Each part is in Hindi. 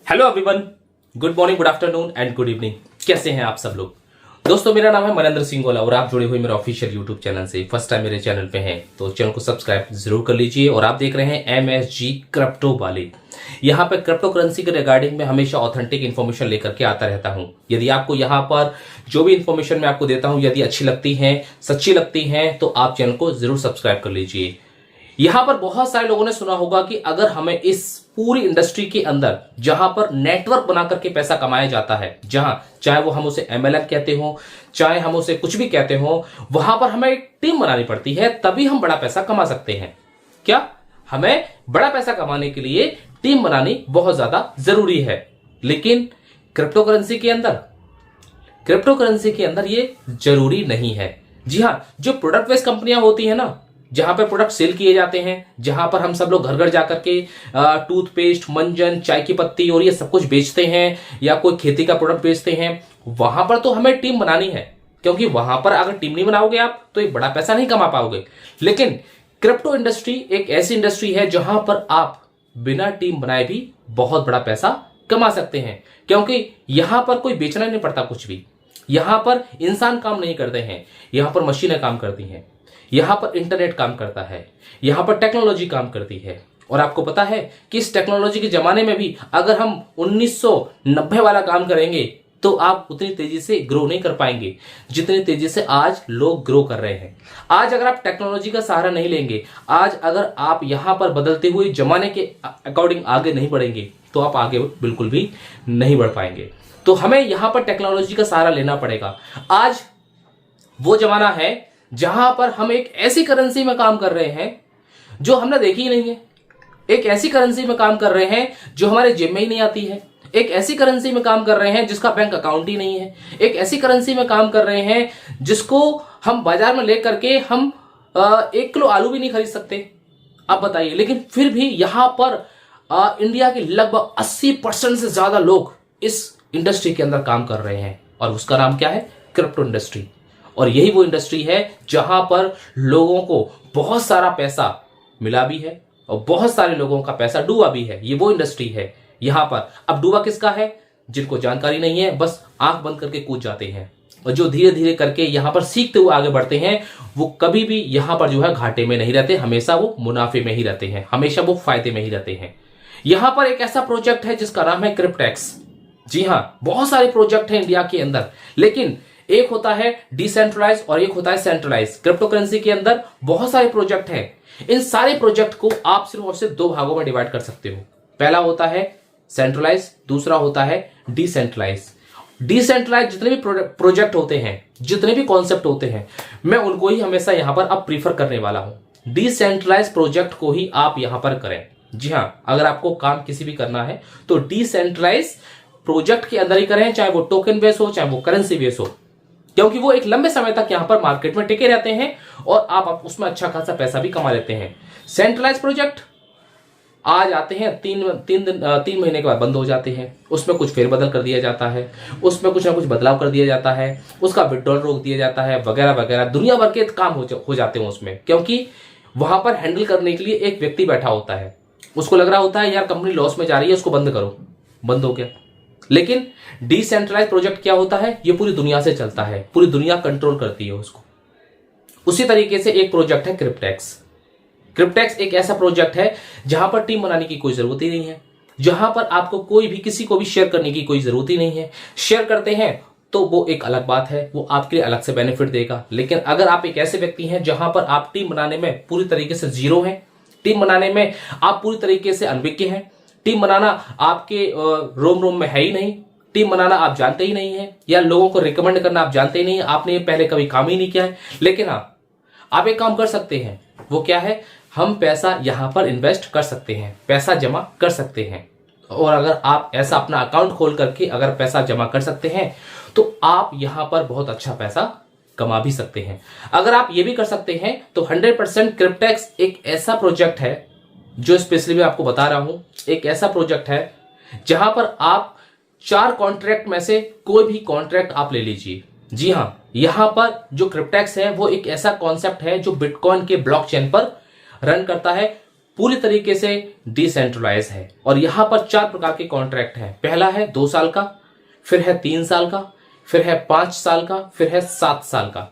Hello everyone, good morning, good afternoon and good evening. कैसे हैं आप सब लोग? दोस्तों, मेरा नाम है मनेंद्र सिंह गोला और आप जुड़े हुए मेरे ऑफिशियल यूट्यूब चैनल से। फर्स्ट टाइम मेरे चैनल पे हैं तो चैनल को सब्सक्राइब जरूर कर लीजिए। और आप देख रहे हैं MSG क्रिप्टो वाले। यहाँ पर क्रिप्टो करेंसी के रिगार्डिंग में हमेशा ऑथेंटिक इन्फॉर्मेशन लेकर के आता रहता हूँ। यदि आपको यहाँ पर जो भी इन्फॉर्मेशन मैं आपको देता हूँ यदि अच्छी लगती है, सच्ची लगती है, तो आप चैनल को जरूर सब्सक्राइब कर लीजिए। यहां पर बहुत सारे लोगों ने सुना होगा कि अगर हमें इस पूरी इंडस्ट्री के अंदर जहां पर नेटवर्क बना करके पैसा कमाया जाता है, जहां चाहे वो हम उसे MLM कहते हो, चाहे हम उसे कुछ भी कहते हो, वहां पर हमें एक टीम बनानी पड़ती है, तभी हम बड़ा पैसा कमा सकते हैं। क्या हमें बड़ा पैसा कमाने के लिए टीम बनानी बहुत ज्यादा जरूरी है। लेकिन क्रिप्टो करेंसी के अंदर ये जरूरी नहीं है। जी हां, जो प्रोडक्ट बेस्ड कंपनियां होती है ना, जहां पर प्रोडक्ट सेल किए जाते हैं, जहां पर हम सब लोग घर घर जाकर के टूथपेस्ट, मंजन, चाय की पत्ती और ये सब कुछ बेचते हैं, या कोई खेती का प्रोडक्ट बेचते हैं, वहां पर तो हमें टीम बनानी है। क्योंकि वहां पर अगर टीम नहीं बनाओगे आप तो एक बड़ा पैसा नहीं कमा पाओगे। लेकिन क्रिप्टो इंडस्ट्री एक ऐसी इंडस्ट्री है जहां पर आप बिना टीम बनाए भी बहुत बड़ा पैसा कमा सकते हैं। क्योंकि यहां पर कोई बेचना नहीं पड़ता कुछ भी। यहां पर इंसान काम नहीं करते हैं, यहां पर मशीनें काम करती हैं, यहां पर इंटरनेट काम करता है, यहां पर टेक्नोलॉजी काम करती है। और आपको पता है कि इस टेक्नोलॉजी के जमाने में भी अगर हम 1990 वाला काम करेंगे तो आप उतनी तेजी से ग्रो नहीं कर पाएंगे जितनी तेजी से आज लोग ग्रो कर रहे हैं। आज अगर आप टेक्नोलॉजी का सहारा नहीं लेंगे, आज अगर आप यहां पर बदलते हुए जमाने के अकॉर्डिंग आगे नहीं बढ़ेंगे, तो आप आगे बिल्कुल भी नहीं बढ़ पाएंगे। तो हमें यहां पर टेक्नोलॉजी का सहारा लेना पड़ेगा। आज वो जमाना है जहां पर हम एक ऐसी करेंसी में काम कर रहे हैं जो हमने देखी ही नहीं है। एक ऐसी करेंसी में काम कर रहे हैं जो हमारे जेब में ही नहीं आती है। एक ऐसी करेंसी में काम कर रहे हैं जिसका बैंक अकाउंट ही नहीं है। एक ऐसी करेंसी में काम कर रहे हैं जिसको हम बाजार में लेकर के हम 1 किलो आलू भी नहीं खरीद सकते। आप बताइए। लेकिन फिर भी यहां पर इंडिया के लगभग 80% से ज्यादा लोग इस इंडस्ट्री के अंदर काम कर रहे हैं। और उसका नाम क्या है? Crypto industry. और यही वो इंडस्ट्री है जहां पर लोगों को बहुत सारा पैसा मिला भी है और बहुत सारे लोगों का पैसा डूबा भी है। ये वो इंडस्ट्री है। यहां पर अब डूबा किसका है? जिनको जानकारी नहीं है, बस आंख बंद करके कूद जाते हैं। और जो धीरे धीरे करके यहां पर सीखते हुए आगे बढ़ते हैं, वो कभी भी यहां पर जो है घाटे में नहीं रहते, हमेशा वो मुनाफे में ही रहते हैं, हमेशा वो फायदे में ही रहते हैं। यहां पर एक ऐसा प्रोजेक्ट है जिसका नाम है क्रिप्टेक्स। जी हां, बहुत सारे प्रोजेक्ट हैं इंडिया के अंदर, लेकिन एक होता है डिसेंट्रलाइज और एक होता है सेंट्रलाइज। क्रिप्टो करेंसी के अंदर बहुत सारे प्रोजेक्ट हैं। इन सारे प्रोजेक्ट को आप सिर्फ और सिर्फ 2 भागों में डिवाइड कर सकते हो। पहला होता है सेंट्रलाइज, दूसरा होता है डिसेंट्रलाइज। डिसेंट्रलाइज जितने भी प्रोजेक्ट होते हैं, जितने भी कॉन्सेप्ट होते हैं, मैं उनको ही हमेशा यहां पर अब प्रीफर करने वाला हूं। डिसेंट्रलाइज प्रोजेक्ट को ही आप यहां पर करें। जी हां, अगर आपको काम किसी भी करना है तो डिसेंट्रलाइज प्रोजेक्ट के अंदर ही करें, चाहे वो टोकन बेस हो, चाहे वो करेंसी बेस हो। क्योंकि वो एक लंबे समय तक यहां पर मार्केट में टिके रहते हैं और आप उसमें अच्छा खासा पैसा भी कमा लेते हैं। सेंट्रलाइज प्रोजेक्ट आज आते हैं, 3 महीने के बाद बंद हो जाते हैं। उसमें कुछ फेरबदल कर दिया जाता है, उसमें कुछ ना कुछ बदलाव कर दिया जाता है, उसका विड्रॉल रोक दिया जाता है, वगैरह वगैरह। दुनिया भर के काम हो जाते हैं उसमें। क्योंकि वहां पर हैंडल करने के लिए एक व्यक्ति बैठा होता है, उसको लग रहा होता है यार कंपनी लॉस में जा रही है, उसको बंद करो, बंद हो गया। लेकिन डिसेंट्रलाइज प्रोजेक्ट क्या होता है? ये पूरी दुनिया से चलता है, पूरी दुनिया कंट्रोल करती है उसको। उसी तरीके से एक प्रोजेक्ट है क्रिप्टेक्स। क्रिप्टेक्स एक ऐसा प्रोजेक्ट है जहां पर टीम बनाने की कोई जरूरत ही नहीं है, जहां पर आपको कोई भी किसी को भी शेयर करने की कोई जरूरत ही नहीं है। शेयर करते हैं तो वो एक अलग बात है, वो आपके लिए अलग से बेनिफिट देगा। लेकिन अगर आप एक ऐसे व्यक्ति हैं जहां पर आप टीम बनाने में पूरी तरीके से जीरो हैं, टीम बनाने में आप पूरी तरीके से अनभिज्ञ हैं, टीम बनाना आपके रोम में है ही नहीं, टीम बनाना आप जानते ही नहीं है, या लोगों को रिकमेंड करना आप जानते ही नहीं है, आपने ये पहले कभी काम ही नहीं किया है। लेकिन हाँ, आप एक काम कर सकते हैं। वो क्या है? हम पैसा यहां पर इन्वेस्ट कर सकते हैं, पैसा जमा कर सकते हैं। और अगर आप ऐसा अपना अकाउंट खोल करके अगर पैसा जमा कर सकते हैं तो आप यहां पर बहुत अच्छा पैसा कमा भी सकते हैं। अगर आप ये भी कर सकते हैं तो 100% क्रिप्टेक्स एक ऐसा प्रोजेक्ट है जो स्पेशली मैं आपको बता रहा हूं, एक ऐसा प्रोजेक्ट है जहां पर आप 4 कॉन्ट्रैक्ट में से कोई भी कॉन्ट्रैक्ट आप ले लीजिए। जी हां, यहां पर जो क्रिप्टेक्स है वो एक ऐसा कॉन्सेप्ट है जो बिटकॉइन के ब्लॉकचेन पर रन करता है पूरी तरीके से डिसेंट्रलाइज है। और यहां पर 4 प्रकार के कॉन्ट्रैक्ट हैं। पहला है 2 साल का, फिर है 3 साल का, फिर है 5 साल का, फिर है 7 साल का।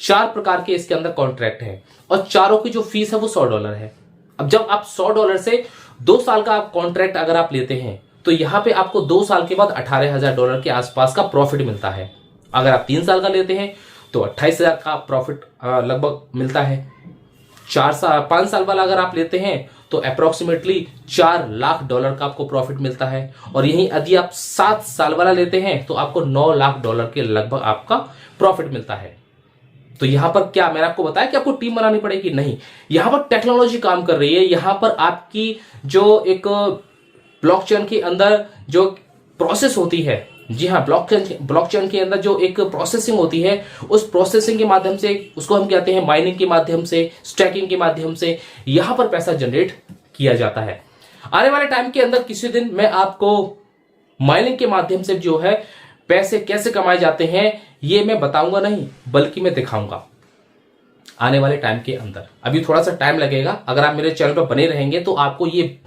4 प्रकार के इसके अंदर कॉन्ट्रैक्ट है और चारों की जो फीस है वो $100 है। अब जब आप $100 से 2 साल का आप कॉन्ट्रैक्ट अगर आप लेते हैं तो यहां पे आपको 2 साल के बाद $18,000 के आसपास का प्रॉफिट मिलता है। अगर आप 3 साल का लेते हैं तो 28,000 का प्रॉफिट लगभग मिलता है। 5 साल वाला अगर आप लेते हैं तो अप्रोक्सीमेटली $4 लाख का आपको प्रॉफिट मिलता है। और यही यदि आप 7 साल वाला लेते हैं तो आपको $9 लाख के लगभग आपका प्रॉफिट मिलता है। तो यहां पर क्या मैंने आपको बताया कि आपको टीम बनानी पड़ेगी? नहीं, यहां पर टेक्नोलॉजी काम कर रही है। यहां पर आपकी जो एक ब्लॉकचेन के अंदर जो प्रोसेस होती है, जी हाँ, ब्लॉकचेन के अंदर जो एक प्रोसेसिंग होती है, उस प्रोसेसिंग के माध्यम से, उसको हम कहते हैं माइनिंग के माध्यम से, स्टैकिंग के माध्यम से यहां पर पैसा जनरेट किया जाता है। आने वाले टाइम के अंदर किसी दिन मैं आपको माइनिंग के माध्यम से जो है पैसे कैसे कमाए जाते हैं ये मैं बताऊंगा नहीं, बल्कि मैं दिखाऊंगा आने वाले टाइम के अंदर। अभी थोड़ा सा टाइम लगेगा। अगर आप मेरे चैनल पर बने रहेंगे तो आपको ये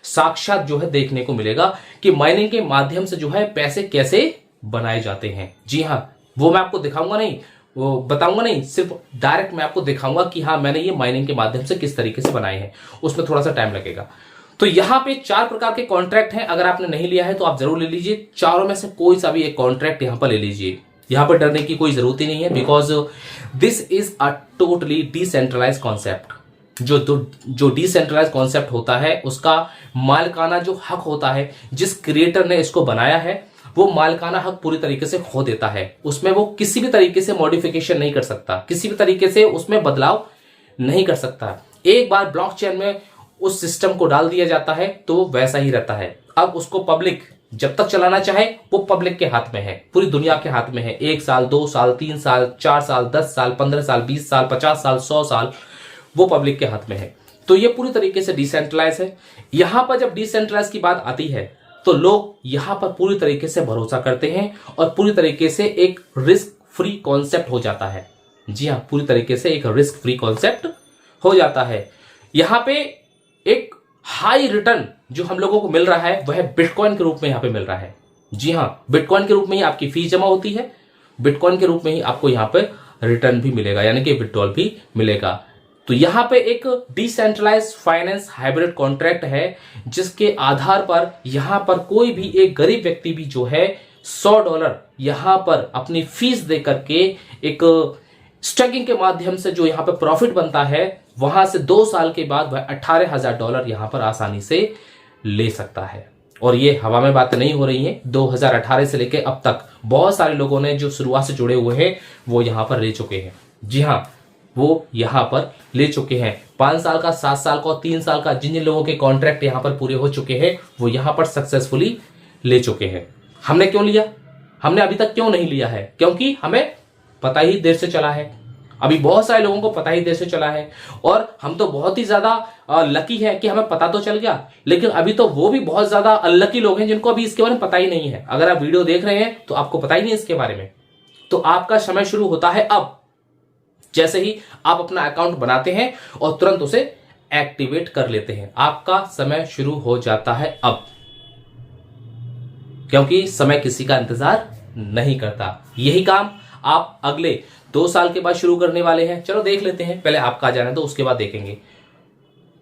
साक्षात जो है देखने को मिलेगा कि माइनिंग के माध्यम से जो है पैसे कैसे बनाए जाते हैं। जी हाँ, वो मैं आपको दिखाऊंगा नहीं, वो बताऊंगा नहीं, सिर्फ डायरेक्ट मैं आपको दिखाऊंगा कि हाँ मैंने ये माइनिंग के माध्यम से किस तरीके से बनाए हैं। उसमें थोड़ा सा टाइम लगेगा। तो यहां पे 4 प्रकार के कॉन्ट्रैक्ट हैं। अगर आपने नहीं लिया है तो आप जरूर ले लीजिए। चारों में से कोई सा भी एक कॉन्ट्रैक्ट यहां पर ले लीजिए। यहां पर डरने की कोई जरूरत ही नहीं है, because this is a totally decentralize concept. जो डिसेंट्रलाइज कॉन्सेप्ट होता है उसका मालिकाना जो हक होता है, जिस क्रिएटर ने इसको बनाया है वो मालिकाना हक पूरी तरीके से खो देता है। उसमें वो किसी भी तरीके से मॉडिफिकेशन नहीं कर सकता, किसी भी तरीके से उसमें बदलाव नहीं कर सकता। एक बार ब्लॉकचेन में उस सिस्टम को डाल दिया जाता है तो वैसा ही रहता है। अब उसको पब्लिक जब तक चलाना चाहे वो पब्लिक के हाथ में है, पूरी दुनिया के हाथ में है। 1 साल, 2 साल, 3 साल, 4 साल, 10 साल, 15 साल, 20 साल, 50 साल, 100 साल, वो पब्लिक के हाथ में है। तो ये पूरी तरीके से डिसेंट्रलाइज है। यहां पर जब डिसेंट्रलाइज की बात आती है तो लोग यहां पर पूरी तरीके से भरोसा करते हैं और पूरी तरीके से एक रिस्क फ्री कॉन्सेप्ट हो जाता है। जी हाँ, पूरी तरीके से एक रिस्क फ्री कॉन्सेप्ट हो जाता है। यहां पे एक हाई रिटर्न जो हम लोगों को मिल रहा है वह बिटकॉइन के रूप में यहां पे मिल रहा है। जी हाँ, बिटकॉइन के रूप में ही आपकी फीस जमा होती है, बिटकॉइन के रूप में ही आपको यहां पे रिटर्न भी मिलेगा, यानी कि विड्रॉल भी मिलेगा। तो यहां पे एक डिसेंट्रलाइज्ड फाइनेंस हाइब्रिड कॉन्ट्रैक्ट है, जिसके आधार पर यहां पर कोई भी एक गरीब व्यक्ति भी जो है $100 यहां पर अपनी फीस दे करके एक स्टैकिंग के माध्यम से जो यहां पर प्रॉफिट बनता है, वहां से 2 साल के बाद वह $18,000 यहां पर आसानी से ले सकता है। और ये हवा में बातें नहीं हो रही हैं। 2018 से लेकर अब तक बहुत सारे लोगों ने जो शुरुआत से जुड़े हुए हैं वो यहां पर ले चुके हैं। जी हाँ, वो यहां पर ले चुके हैं। 5 साल का, 7 साल का और 3 साल का जिन जिन लोगों के कॉन्ट्रैक्ट यहां पर पूरे हो चुके हैं वो यहां पर सक्सेसफुली ले चुके हैं। हमने क्यों लिया? हमने अभी तक क्यों नहीं लिया है? क्योंकि हमें पता ही देर से चला है। अभी बहुत सारे लोगों को पता ही देर से चला है और हम तो बहुत ही ज्यादा लकी है कि हमें पता तो चल गया, लेकिन अभी तो वो भी बहुत ज्यादा अनलकी लोग हैं जिनको अभी इसके बारे में पता ही नहीं है। अगर आप वीडियो देख रहे हैं तो आपको पता ही नहीं इसके बारे में, तो आपका समय शुरू होता है अब। जैसे ही आप अपना अकाउंट बनाते हैं और तुरंत उसे एक्टिवेट कर लेते हैं, आपका समय शुरू हो जाता है अब, क्योंकि समय किसी का इंतजार नहीं करता। यही काम आप अगले 2 साल के बाद शुरू करने वाले हैं। चलो देख लेते हैं, पहले आपका आ जाने दो, उसके बाद देखेंगे।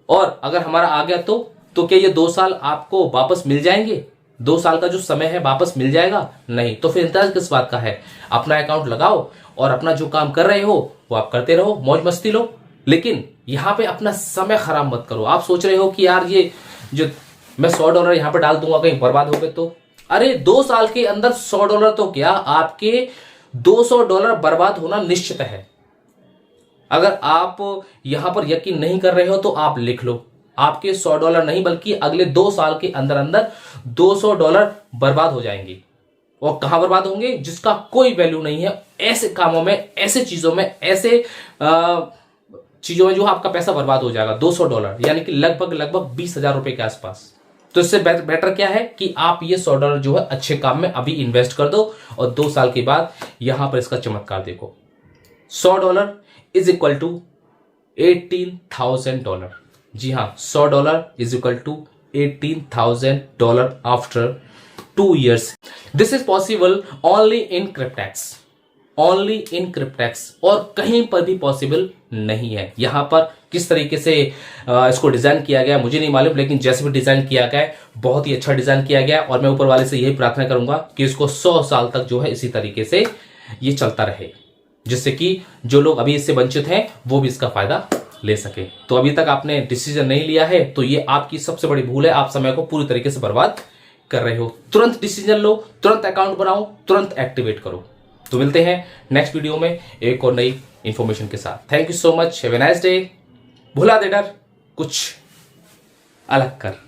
और अगर हमारा आ गया तो क्या ये 2 साल आपको वापस मिल जाएंगे? 2 साल का जो समय है वापस मिल जाएगा? नहीं। तो फिर इंतजार किस बात का है? अपना अकाउंट लगाओ और अपना जो काम कर रहे हो वो आप करते रहो, मौज मस्ती लो, लेकिन यहां पे अपना समय खराब मत करो। आप सोच रहे हो कि यार ये जो मैं $100 यहां पे डाल दूंगा कहीं बर्बाद हो गए तो, अरे 2 साल के अंदर $100 तो क्या, आपके $200 बर्बाद होना निश्चित है। अगर आप यहां पर यकीन नहीं कर रहे हो तो आप लिख लो, आपके $100 नहीं बल्कि अगले 2 साल के अंदर अंदर $200 बर्बाद हो जाएंगे। और कहां बर्बाद होंगे? जिसका कोई वैल्यू नहीं है। ऐसे कामों में, ऐसे चीजों में, ऐसे चीजों में जो आपका पैसा बर्बाद हो जाएगा। $200 यानी कि लगभग 20,000 रुपए के आसपास। तो इससे बेटर क्या है कि आप ये $100 जो है अच्छे काम में अभी इन्वेस्ट कर दो और 2 साल के बाद यहां पर इसका चमत्कार देखो। $100 इज इक्वल टू $18,000। जी हाँ, $100 is equal to $18,000 after 2 years. This is possible only in Cryptex, only in Cryptex, और कहीं पर भी पॉसिबल नहीं है। यहां पर किस तरीके से इसको डिजाइन किया गया मुझे नहीं मालूम, लेकिन जैसे भी डिजाइन किया गया है बहुत ही अच्छा डिजाइन किया गया, और मैं ऊपर वाले से यही प्रार्थना करूंगा कि इसको 100 साल तक जो है इसी तरीके से ये चलता रहे, जिससे कि जो लोग अभी इससे वंचित हैं वो भी इसका फायदा ले सके। तो अभी तक आपने डिसीजन नहीं लिया है तो ये आपकी सबसे बड़ी भूल है, आप समय को पूरी तरीके से बर्बाद कर रहे हो। तुरंत डिसीजन लो, तुरंत अकाउंट बनाओ, तुरंत एक्टिवेट करो। तो मिलते हैं नेक्स्ट वीडियो में एक और नई इंफॉर्मेशन के साथ। Thank you so much, have a nice day. भुला दे डर, कुछ अलग कर।